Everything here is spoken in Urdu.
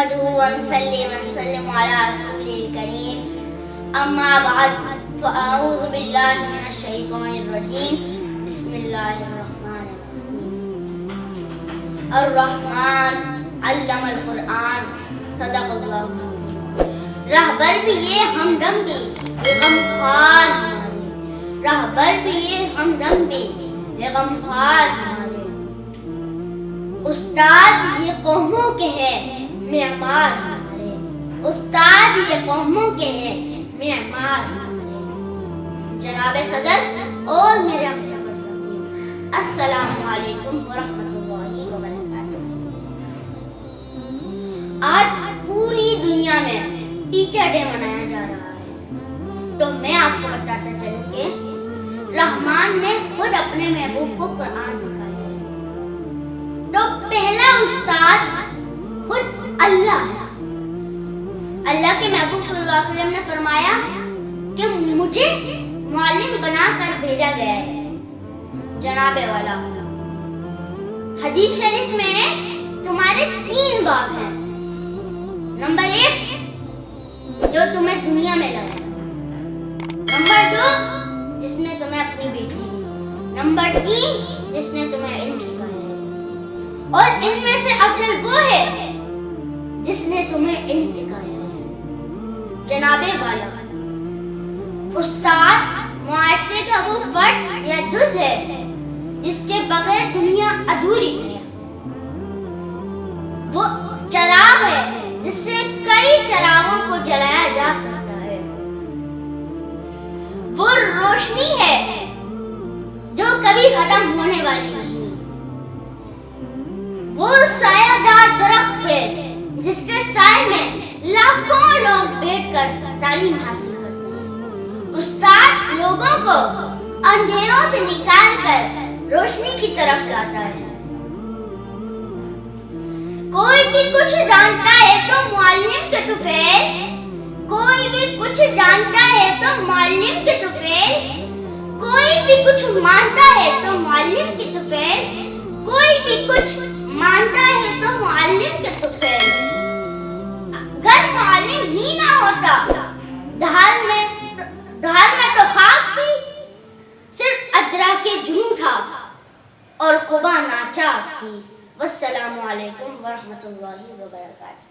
نحمده ونصلي ونسلم على رسوله الكريم اما بعد فاعوذ بالله من الشيطان الرجيم بسم الله الرحمن الرحيم الرحمن علم القرآن صدق اللہ العظیم. رہبر بھی یہ ہمدم بھی غمخوار ہمارے، رہبر بھی یہ ہمدم بھی غمخوار ہمارے، استاد یہ قوموں کے ہے معمار ہمارے، استاد یہ قوموں کے ہے معمار ہمارے. جناب صدر اور میرے ہم سفر ساتھیوں، السلام علیکم ورحمۃ اللہ وبرکاتہ. آج پوری دنیا میں ٹیچر ڈے منایا جا رہا ہے، تو میں آپ کو بتاتا چلوں کہ رحمان نے خود اپنے محبوب کو قرآن سکھایا ہے. تو پہلا استاد خود اللہ ہے. اللہ کے محبوب صلی اللہ علیہ وسلم نے فرمایا کہ مجھے معلم بنا کر بھیجا گیا ہے جناب والا. حدیث شریف میں تمہارے 3 باب ہیں. نمبر 1 جو تمہیں دنیا میں لگا، نمبر 2 جس نے تمہیں اپنی بیٹی دی، نمبر 3 جس نے تمہیں علم سکھایا ہے. اور ان میں سے افضل وہ ہے جس نے تمہیں علم سکھایا ہے. جناب والا استاد معاشرے کا وہ فرد یا جز ہے جس کے بغیر دنیا ادھوری ہے. وہ چراغ ہے جس سے کئی چراغوں کو جلایا جا سکتا ہے. وہ روشنی ہے جو کبھی ختم ہونے والی نہیں. وہ سایہ دار درخت ہے جس کے سائے میں لاکھوں لوگ بیٹھ کر تعلیم حاصل کرتے ہیں. استاد لوگوں کو اندھیروں سے نکال کر روشنی کی طرف لاتا ہے. کوئی بھی کچھ جانتا ہے تو معلم کے طفیل، کوئی بھی کچھ جانتا ہے تو معلم کے طفیل، کوئی بھی کچھ مانتا ہے تو معلم کے طفیل، کوئی بھی کچھ مانتا ہے تو معلم کے طفیل. اگر معلم ہی نہ ہوتا دھار میں تو خاک تھی، صرف ادراک جنوں تھا اور قبا ناچار تھی. والسلام علیکم ورحمۃ اللہ وبرکاتہ.